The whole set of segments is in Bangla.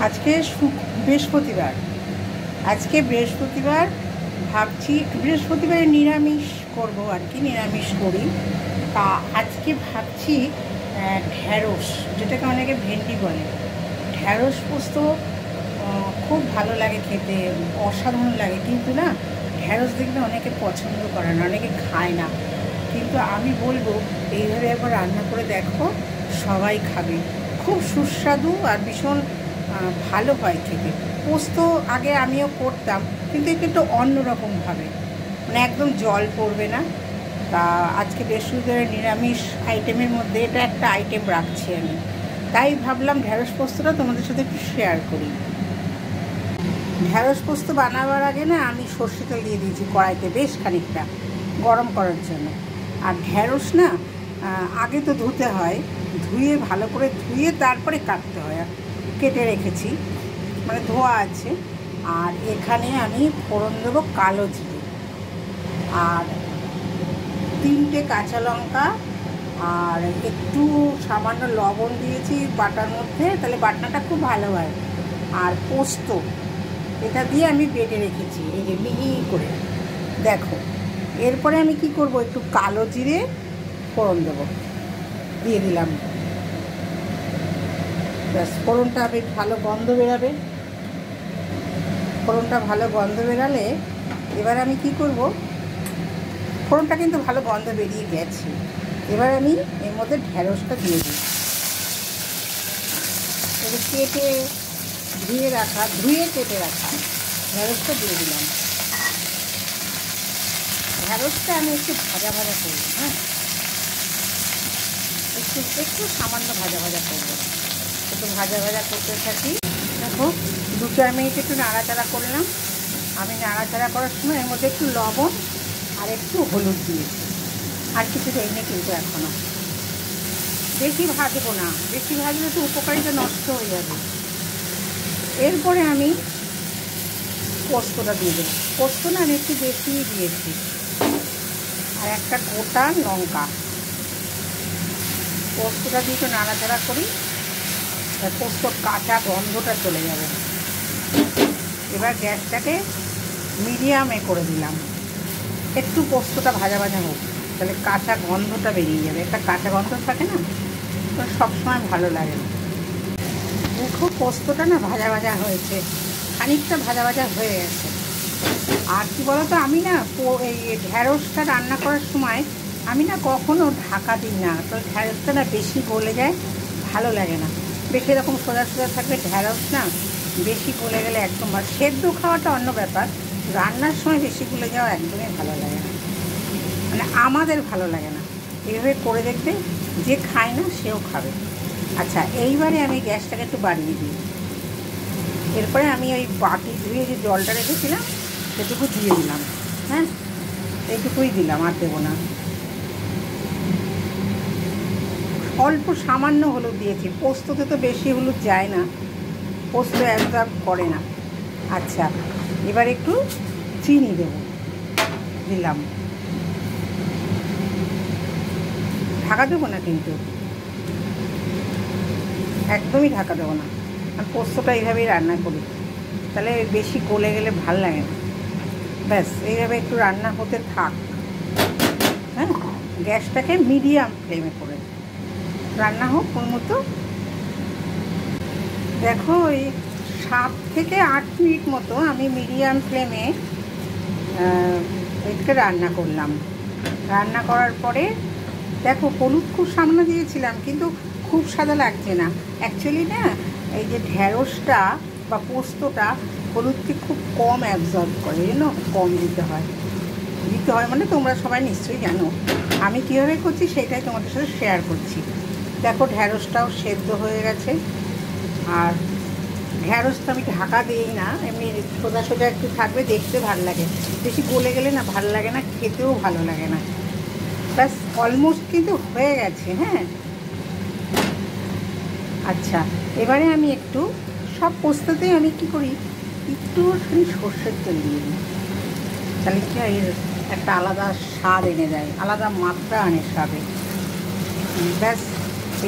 আজকে বৃহস্পতিবার। আজকে বৃহস্পতিবার ভাবছি বৃহস্পতিবারে নিরামিষ করব আর কি, নিরামিষ করি। তা আজকে ভাবছি ঢ্যাঁড়স, যেটাকে অনেকে ভেন্ডি বলে, ঢ্যাঁড়স পোস্ত খুব ভালো লাগে খেতে, অসাধারণ লাগে। কিন্তু না, ঢ্যাঁড়স দেখলে অনেকে পছন্দ করে না, অনেকে খায় না। কিন্তু আমি বলবো এইভাবে একবার রান্না করে দেখো, সবাই খাবে। খুব সুস্বাদু আর ভীষণ ভালো হয় খেতে। পোস্ত আগে আমিও করতাম, কিন্তু একটু অন্যরকমভাবে, মানে একদম জল পড়বে না। তা আজকে বৃহস্পতিবার নিরামিষ আইটেমের মধ্যে এটা একটা আইটেম রাখছি আমি, তাই ভাবলাম ঢ্যাঁড়স পোস্তটা তোমাদের সাথে একটু শেয়ার করি। ঢ্যাঁড়স পোস্ত বানাবার আগে না আমি সর্ষে তেল দিয়ে দিয়েছি কড়াইতে বেশ খানিকটা, গরম করার জন্য। আর ঢ্যাঁড়স না আগে তো ধুতে হয়, ধুয়ে ভালো করে ধুয়ে তারপরে কাটতে হয়। কেটে রেখেছি, মানে ধোয়া আছে। আর এখানে আমি ফোড়ন দেবো কালো জিরে আর 3টে কাঁচা লঙ্কা, আর একটু সামান্য লবণ দিয়েছি বাটার মধ্যে, তাহলে বাটনাটা খুব ভালো হয়। আর পোস্ত এটা দিয়ে আমি বেটে রেখেছি, এই যে মিহি করে দেখো। এরপরে আমি কি করব, একটু কালো জিরে ফোড়ন দেবো, দিয়ে দিলাম। ব্যাস, ফোড়নটা বেশ ভালো গন্ধ বেরাবে। ফোড়নটা ভালো গন্ধ বেরালে এবার আমি কি করব, ফোড়নটা কিন্তু ভালো গন্ধ বেরিয়ে গেছে। এবার আমি এর মধ্যে ঢ্যাঁড়সটা দিয়ে দিই। এবার কেটে ধুয়ে কেটে রাখা ঢ্যাঁড়সটা দিয়ে দিলাম। ঢ্যাঁড়সটা আমি একটু ভাজা ভাজা করবো, হ্যাঁ, একটু সামান্য ভাজা ভাজা করবো। একটু ভাজা ভাজা করতে থাকি। দেখো 2-4 মিনিট একটু নাড়াচাড়া করলাম। আমি নাড়াচাড়া করার সময় এর মধ্যে একটু লবণ আর একটু হলুদ দিয়েছি, আর কিছু দেয়নি কিন্তু এখনও। বেশি ভাজবো না, বেশি ভাজলে তো উপকারিতা নষ্ট হয়ে যাবে। এরপরে আমি পোস্তটা দিয়ে দেবো। পোস্ত না আমি একটু বেশিই দিয়েছি, আর একটা গোটা লঙ্কা। পোস্তটা দিয়ে একটু নাড়াচাড়া করি, পোস্তর কাঁচা গন্ধটা চলে যাবে। এবার গ্যাসটাকে মিডিয়ামে করে দিলাম, একটু পোস্তটা ভাজা ভাজা হোক, তাহলে কাঁচা গন্ধটা বেরিয়ে যাবে। একটা কাঁচা গন্ধ থাকে না, তো সবসময় ভালো লাগে না। দেখো পোস্তটা না ভাজা ভাজা হয়েছে, খানিকটা ভাজা ভাজা হয়ে গেছে। আর কি বলতো, আমি না এই ঢ্যাঁড়সটা রান্না করার সময় আমি না কখনো ঢাকা দিই না, তো ঢ্যাঁড়সটা না বেশি গলে যায়, ভালো লাগে না। বেশি এরকম সোজা সোজা থাকবে ঢ্যাঁড়স না, বেশি গলে গেলে একদম সেদ্ধ খাওয়াটা অন্য ব্যাপার, রান্নার সময় বেশি গলে যাওয়া একদমই ভালো লাগে না, মানে আমাদের ভালো লাগে না। এইভাবে করে দেখবে, যে খায় না সেও খাবে। আচ্ছা, এইবারে আমি গ্যাসটাকে একটু বাড়িয়ে দিই। এরপরে আমি ওই বাটি ধুয়ে যে জলটা রেখেছিলাম সেটুকু দিয়ে দিলাম, হ্যাঁ, এইটুকুই দিলাম, আর দেবো না। অল্প সামান্য হলুদ দিয়েছি, পোস্ততে তো বেশি হলুদ যায় না, পোস্ত একদম করে না। আচ্ছা, এবার একটু চিনি দেবো, দিলাম। ঢাকা দেবো না, কিন্তু একদমই ঢাকা দেবো না। আর পোস্তটা এইভাবেই রান্না করি, তাহলে বেশি গলে গেলে ভাল লাগে না। ব্যাস, এইভাবে একটু রান্না হতে থাক, হ্যাঁ, গ্যাসটাকে মিডিয়াম ফ্লেমে করে রান্না হোক ওর মতো। দেখো ওই 7 থেকে 8 মিনিট মতো আমি মিডিয়াম ফ্লেমে এটাকে রান্না করলাম। রান্না করার পরে দেখো হলুদ খুব সামান্য দিয়েছিলাম, কিন্তু খুব সাদা লাগছে না। অ্যাকচুয়ালি না, এই যে ঢ্যাঁড়সটা বা পোস্তটা হলুদকে খুব কম অ্যাবজর্ব করে, যেন কম দিতে হয় মানে তোমরা সবাই নিশ্চয়ই জানো। আমি কীভাবে করছি সেটাই তোমাদের সাথে শেয়ার করছি। দেখো ঢ্যাঁড়সটাও সেদ্ধ হয়ে গেছে। আর ঢ্যাঁড়স তো আমি ঢাকা দিই না, এমনি সোজা সোজা একটু থাকবে, দেখতে ভালো লাগে। বেশি গলে গেলে না ভালো লাগে না, খেতেও ভালো লাগে না। ব্যাস, অলমোস্ট কিন্তু হয়ে গেছে, হ্যাঁ। আচ্ছা, এবারে আমি একটু সব পোস্ততেই আমি কী করি, একটুখানি সর্ষের তেল দিয়ে দিই, তাহলে কি হয়, একটা আলাদা স্বাদ এনে দেয়, আলাদা মাত্রা আনে স্বাদে। ব্যাস,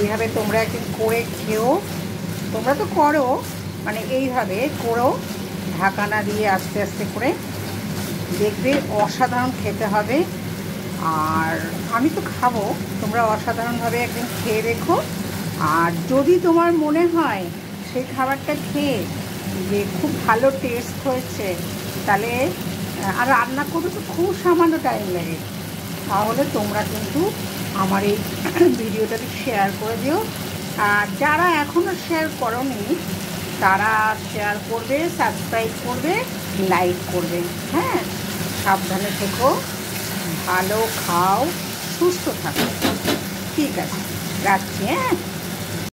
এইভাবে তোমরা একদিন করে খেও। তোমরা তো করো, মানে এইভাবে করেও ঢাকা দিয়ে আস্তে আস্তে করে দেখবে অসাধারণ খেতে হবে। আর আমি তো খাবো, তোমরা অসাধারণভাবে একদিন খেয়ে দেখো। আর যদি তোমার মনে হয় সেই খাবারটা খেয়ে যে খুব ভালো টেস্ট হয়েছে, তাহলে আর রান্না করতে তো খুব সামান্য টাইম লাগে, তাহলে তোমরা কিন্তু আমার এই ভিডিওটাকে শেয়ার করে দিও। আর যারা এখনও শেয়ার করোনি তারা শেয়ার করবে, সাবস্ক্রাইব করবে, লাইক করবে। হ্যাঁ, সাবধানে থেকো, ভালো খাও, সুস্থ থাকো। ঠিক আছে, রাখছি। হ্যাঁ।